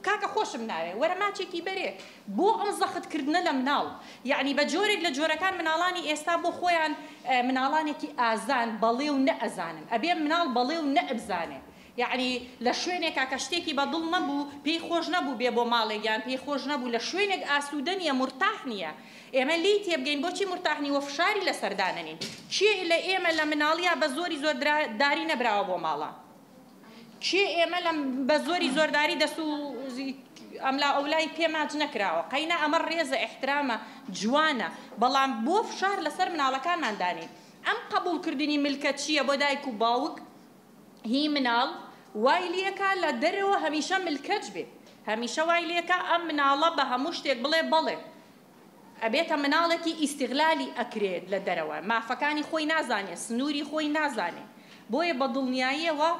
کاکە خۆشم ناوێ وەرە ماچێکی بەرێ بۆ ئەم زەختکردنە لە مناڵ یعنی بە جۆرێک لە جۆرەکان مناڵانی ئێستا بۆ خۆیان مناڵانێکی ئازان بەڵێ و نەئەزانن ئەبێ مناڵ بەڵێ و نەئەبزانێ یعنی لە شوێنێکا کە شتێکی بەدڵ نەبوو پێی خۆش نەبوو بێ بۆ ماڵێکیان پێی خۆش نەبوو لە شوێنێک ئاسوودە نیە مرتاح نییە ئێمە لی تێبگەین بۆچی مرتاحنی وە فشاری لە سەردانەنین چێ لە ئێمە لە مناڵیە بە زۆری زۆر داری نەبراوە بۆ ماڵە چێ ئێمە بە زۆری زۆرداری دەست و ئەملا ئەولای پێماج نەکراوە قەینا ئەمە ڕێزە احترامە جوانە بەڵام بۆ فشار لەسەر مناڵەکانمان دانین ئەم قبولکردنی ملکەچیە بۆ دایک و باوک هی مناڵ وای لێکە لە دەرەوە هەمیشە ملکەچ بێ هەمیشە وای لێکە ئەم مناڵە بە هەموو شتێک بڵێ بەڵێ ئەبێتە مناڵێکی ئیستیغلالی ئەکرێت لە دەرەوە مافەکانی خۆی نازانێ سنووری خۆی نازانێ بۆیە بە دڵنیاییەوە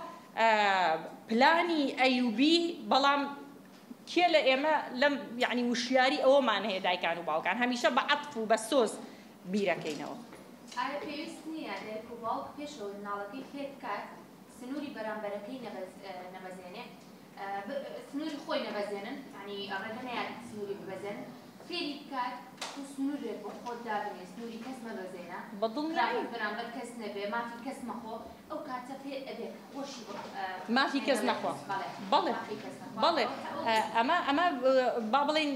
پلانی ئەیوبی بەڵام کێ لە ئێمە لەم یعنی وشیاری ئەوەمان هەیە دایکان و باوکان هەمیشە بە عەطف و بە سۆز بیرەکەینەوە ئایا پێویست نییە دایک و باوک پێشەوە مناڵەکەی فێر بکات سنووری بەرامبەرەکەی نەبەزێنێ سنووری خۆی نەبەزێنن ینی ئەمەدە نەیان سنووری ببەزێنن فێری بکات و سنوورێک بۆ خۆت دابنێ سنووری کەس مەبەزێنە بەدڵنیایی بەرامبەر کەس نەبێ مافی کەس مەخۆ ئەو کاتە پێ ئەبێت خۆشی مافی کەس نەخوا بەڵێ بەڵێ ئەمە با بڵێن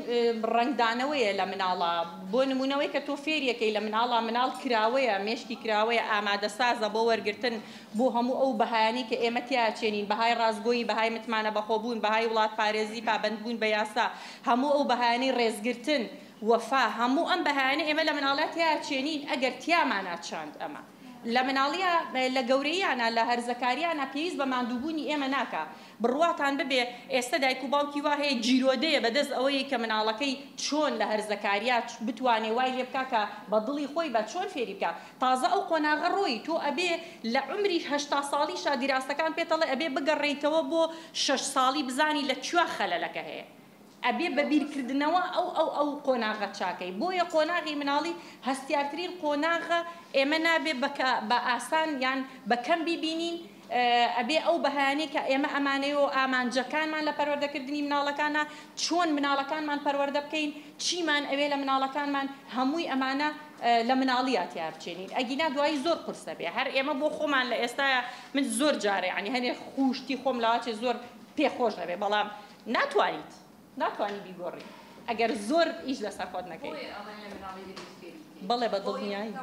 ڕنگدانەوەیە لە مناڵە بۆ نمونەوەی کە تۆ فێریەکەی لە مناڵە مناڵ کراوەیە مێشتی کراوەیە ئامادە سازە بۆ وەرگرتن بۆ هەموو ئەو بەهایانی کە ئێمە تیاچێنین بەهای ڕازگۆیی بەهای متمانە بەخۆبوون بەهای وڵات پارێزی پابەندبوون بە یاسا هەموو ئەو بەهایانی ڕێزگرتن وەفا هەموو ئەم بەهایانە ئێمە لە مناڵات تیاچێنین ئەگەر تیامانە چاند ئەمە لە مناڵیە لە گەورەیانە لە هەرزەکاریانە پێویست بە ماندووبوونی ئێمە ناکە بڕواتان ببێ ئێستا دایک و باوکی وا هەیە جیرۆدەیە بەدەست ئەوەیە کە مناڵەکەی چۆن لە هەرزەکاریات بتوانێ وای لێ بکا کە بە دڵی خۆی بە چۆن فێری بکە تازە ئەو قۆناغە ڕۆی تۆ ئەبێ لە عمری 80 ساڵیشا دیراستەکان پێتەڵێ ئەبێ بگەڕێیتەوە بۆ 6 ساڵی بزانی لە کوێ خەلەلەکە هەیە ئەبێ بە بیرکردنەوە ئەو قۆناغە چاکەی بۆیە قۆناغی مناڵی هەستیارترین قۆناغە ئێمە نابێ بە ئاسان یان بەکەم بیبینین ئەبێ ئەو بەهانەی کە ئێمە ئەمانەیە و ئامانجەکانمان لە پەروەردەکردنی مناڵەکانە چۆن مناڵەکانمان پەروەردە بکەین چیمان ئەوێ لە مناڵەکانمان هەمووی ئەمانە لە مناڵیات یابچێنین ئەگینا دوایی زۆر قورسە بێ هەر ئێمە بۆ خۆمان لە ئێستاە من زۆر جارێ عنی هەنێ خوشتی خۆم لاواچێ زۆر پێخۆش نەبێ بەڵام ناتوانی بیگۆڕی ئەگەر زۆر ئیش لەسەر خۆت نەکەی بەڵێ بە دڵنیایی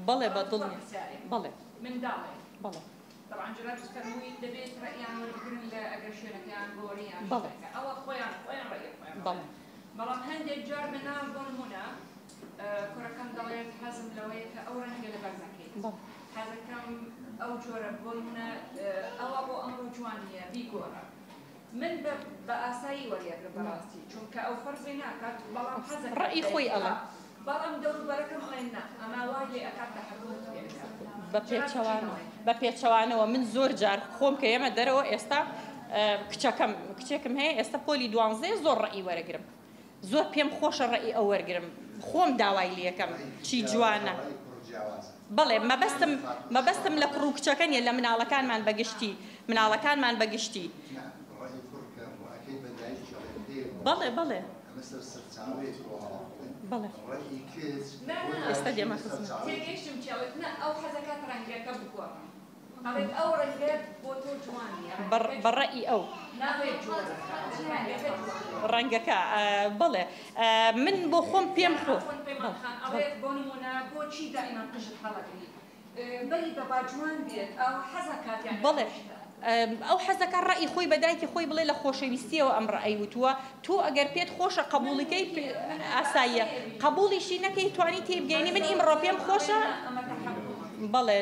بەڵێ بە دڵنیایی بەڵێ منداڵێ بەڵێ طبعا جلال فرمووی دەبێت ڕێیان وەربگرن لە ئەگەر شوێنەکەیان گۆڕیان بەڵێ ئەوە خۆیان ڕێی خۆیان بەڵێ بەڵام هەندێک جار مناڵ بۆ نمونە کوڕەکەم دەڵێت حەزم لەوەیە کە ئەو ڕەنگە لەبەر نەکەیت حەزەکەم ئەو جۆرە بۆ نمونە ئەوە بۆ ئەمڕۆ جوانیە بیگۆڕە من بە ئاسایی وەریەگرە بەڕاستی چونکە ئەو فەرزی ناکات بەڵام حەزەکەم ڕێی خۆی ئەڵێ بەڵام دەوروبەرەکەم ئەڵێن نا ئەما وای لێ ئەکات تەحەبوت بە پێچەوانەوە من زۆر جار خۆم کە ئێمە دەرەوە ئێستا کچێکم هەیە ئێستا پۆلی 12 زۆر ڕێی وەرەگرم زۆر پێم خۆشە ڕێی ئەو وەرگرم خۆم داوای لێەکەم چی جوانە بەڵێ مەبەستم لە کوڕ و کچەکە نیە لە مناڵەکانمان بەگشتی بەڵێ بەڵێ لەسەر سەرچاوەیەک بەڵێ ڕێی کەس ئێستا دێمە خزمەت تێگەیشتم چاوت نە ئەو حەزەکات ڕەنگەکە بگۆڕم ئەڵێت ئەو ڕەنگە بۆ تۆ جوانیە بەڕێی ئەو ناوێت جوانە ڕەنگەکە بەڵێ من بۆ خۆم پێم خۆ ئەڵێت بۆ نمونە بۆچی دائیمان قژت هەڵەگری بەری بە باجوان بێت ئەو حەزەکات بەڵێ ئەو حەزەکە ڕەئی خۆی بەدایکی خۆی بڵێ لە خۆشەویستیەوە ئەم ڕەئی وتووە تۆ ئەگەر پێت خۆشە قبوڵەکەی ئاساییە قبوڵیشی نەکەی توانی تێبگەینی من ئیمڕۆ پێم خۆشە بەڵێ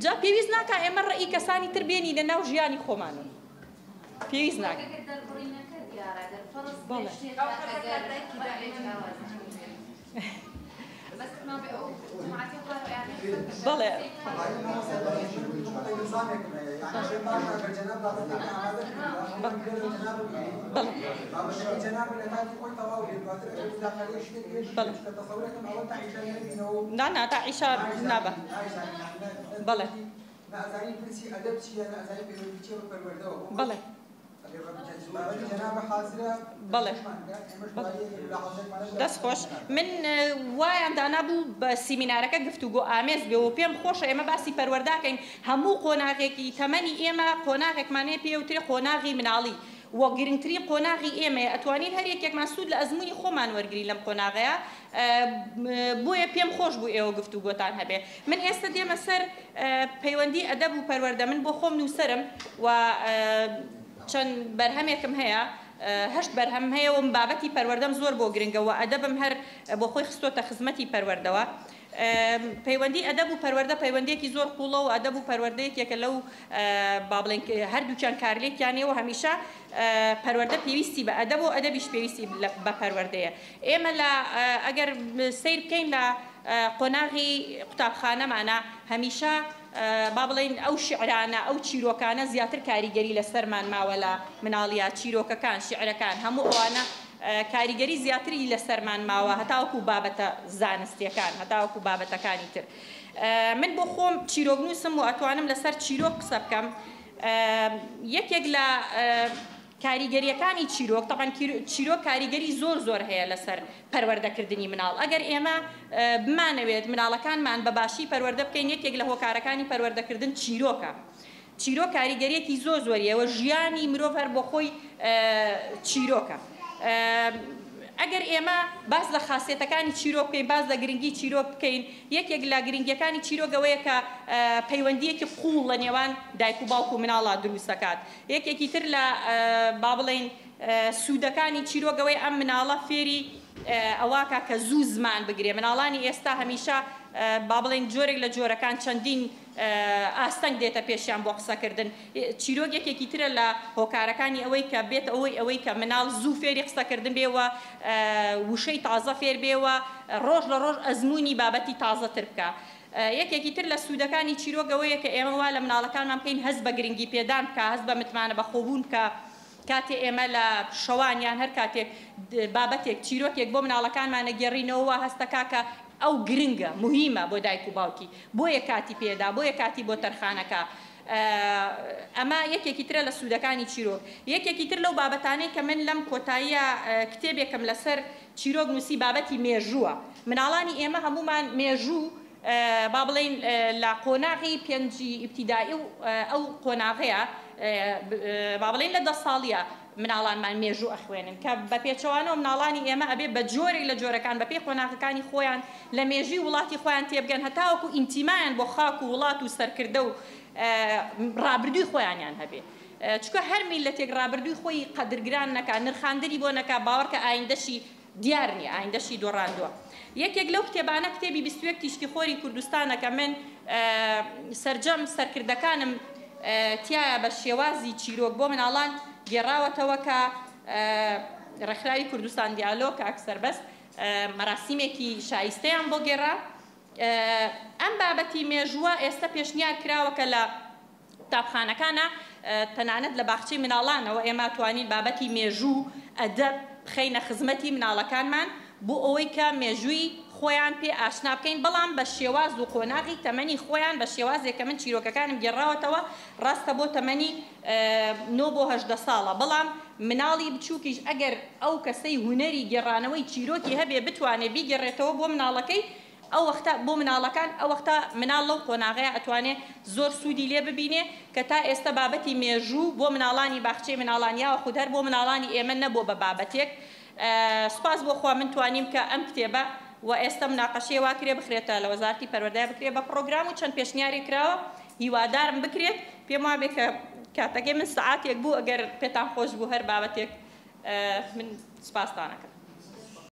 جا پێویست ناکە ئێمە ڕەئی کەسانی تر بێنی لە ناو ژیانی خۆمانن پێویست ناکە بەڵێ بەڵێ نا تا عیشا نابە بەڵێ بەڵێ بەڵێ دەست خۆش من وایان دانابوو بە سیمینارەکە گفتوگۆ ئامێز بێ و پێم خۆشە ئێمە باسی پەروەرداکەین هەموو قۆناغێکی تەمەنی ئێمە قۆناغێکمانەیە پێوترێ قۆناغی مناڵی وە گرنگترین قۆناغی ئێمە ئەتوانین هەر یەکێکمان سوود لە ئەزمموی خۆمان وەرگری لەم قۆناغەیە بۆیە پێم خۆش بوو ئێوە گفتوگۆتان هەبێ من ئێستا دێمە سەر پەیوەندی ئەدەب و پەروەردە من بۆ خۆم نووسەرم و چەند بەرهەمێکم هەیە هەشت بەرهەم هەیە و بابەتی پەروەردەم زۆر بۆ گرنگەوە ئەدەبم هەر بۆ خۆی خستۆتە خزمەتی پەروەردەوە پەیوەندی ئەدەب و پەروەردە پەیوەندێکی زۆر قوڵە و ئەدەب و پەروەردەیەکێکە لەو با بڵێن هەردووچیان کارلێکیانەوە هەمیشە پەروەردە پێویستی بە ئەدەب و ئەدەبیش پێویستی بە پەروەردەیە ئێمە لە ئەگەر سیر بکەین لە قۆناغی قوتابخانەمانە هەمیشە با بڵێن ئەو شعرانە ئەو چیرۆکانە زیاتر کاریگەری لەسەرمان ماوە لە مناڵیا چیرۆکەکان شعرەکان هەموو ئەوانە کاریگەری زیاتری لەسەرمان ماوە هەتاوەکو بابەتە زانستیەکان هەتاوەکو بابەتەکانی تر من بۆ خۆم چیرۆکنووسم و ئەتوانم لەسەر چیرۆک قسە بکەم یەکێک لە کاریگەریەکانی چیرۆک طبعاً چیرۆک کاریگەری زۆر هەیە لەسەر پەروەردەکردنی مناڵ ئەگەر ئێمە بمانەوێت مناڵەکانمان بە باشی پەروەردە بکەین یەکێک لە هۆکارەکانی پەروەردەکردن چیرۆکە چیرۆک کاریگەریەکی زۆریەوە ژیانی مرۆڤ هەر بۆ خۆی چیرۆکە ئەگەر ئێمە باز لە خاصێتەکانی چیرۆک بکەین باز لە گرنگی چیرۆک بکەین یەکێک لە گرنگیەکانی چیرۆکەوەیە کە پەیوەندیەکی قوڵ لە نێوان دایک و باوک و مناڵە دروست دەکات یەکێکی تر لە با بڵێن سوودەکانی چیرۆکەوەی ئەم مناڵە فێری ئەواکە کە زوو زمان بگرێ مناڵانی ئێستا هەمیشە با بڵێن جۆرێک لە جۆرەکان چەندین ئاستەنگ دێتە پێشیان بۆ قسەکردن چیرۆک یەکێکی ترە لە هۆکارەکانی ئەوەی کە بێت ئەوەی کە مناڵ زوو فێری قسەکردن بێوە وشەی تازە فێر بێوە ڕۆژ لە ڕۆژ ئەزمموی بابەتی تازەتر بکە یەکێکی تر لە سوودەکانی چیرۆکەوەیە کە ئێمە وا لە مناڵەکانمان بکەین هەست بە گرنگی پێدان بکە هەست بە متمانە بەخۆبوون بکە کاتێ ئێمە لە شەوانیان هەر کاتێک بابەتێک چیرۆکێک بۆ مناڵەکانمانە گێڕینەوە هەستەکە کە ئەو گرنگە مهمە بۆ دایک و باوکی بۆیە کاتی پێدا بۆیە کاتی بۆ تەرخانەکە ئەمە یەکێکی ترە لە سوودەکانی چیرۆک یەکێکی تر لەو بابەتانەی کە من لەم کۆتاییە کتێبێکم لەسەر چیرۆک نووسی بابەتی مێژووە مناڵانی ئێمە هەمومان مێژوو با بڵێن لە قۆناغی پێنجی ئیبتیدایی و ئەو قۆناغەیە با بڵێن لە 10 ساڵیە مناڵانمان مێژوو ئەخوێنن کە بە پێچەوانەوە مناڵانی ئێمە ئەبێ بە جۆرێک لە جۆرەکان بە پێی قۆناغەکانی خۆیان لە مێژوی وڵاتی خۆیان تێبگەن هەتاوەکو ئینتیمایان بۆ خاک و وڵات و سەرکردە و ڕابردووی خۆیانیان هەبێ چکە هەر میلەتێک ڕابردووی خۆی قەدرگران نەکات نرخاندنی بۆ نەکات باوەڕکە ئایندەشی دیار نییە ئایندەشی دۆڕاندووە یەکێک لەو کتێبانە کتێبی 21 تیشکی خۆری کوردستانە کە من سەرجەم سەرکردەکانم تایە بە شێوازی چیرۆک بۆ مناڵان گێڕاوەتەوە کە ڕێکخراوی کوردستان دیالۆگ ئەکسەر بەس مەراسیمێکی شایستەیان بۆ گێڕا ئەم بابەتی مێژووە ئێستا پێشنیار کراوەکە لە قوتابخانەکانە تەنانەت لە باخچەی مناڵانەوە ئێمە توانین بابەتی مێژوو ئەدەب بخەینە خزمەتی مناڵەکانمان بۆ ئەوەی کە مێژووی خۆیان پێ ئاشنا بکەین بەڵام بە شێواز و قۆناغی تەمەنی خۆیان بە شێوازێک کە من چیرۆکەکانم گێڕاوەتەوە ڕاستە بۆ تەمەنی 9 بۆ 18 ساڵە بەڵام مناڵی بچووکیش ئەگەر ئەو کەسەی هونەری گێڕانەوەی چیرۆکی هەبێ بتوانێت بیگەڕێتەوە بۆ مناڵەکەی ئەو وەختە بۆ مناڵەکان ئەو وەختە مناڵ لەو قۆناغەیە ئەتوانێت زۆر سوودی لێ ببینێ کە تا ئێستا بابەتی مێژوو بۆ مناڵانی باخچەی مناڵانیاوە خود هەر بۆ مناڵانی ئێمە نەبووە بە بابەتێک سپاس بۆ خوا من توانیم کە ئەم کتێبە و ئێستا مناقەشەیە وا کرێ بخرێتە لە وەزارەتی پەروەردەیە بکرێ بە پرۆگرام و چەند پێشنیاری کراوە هیوادارم بکرێت پێم وابێ کە کاتەکەی من سەعاتێک بوو ئەگەر پێتان خۆش بوو هەر بابەتێک من سپاستانەکەم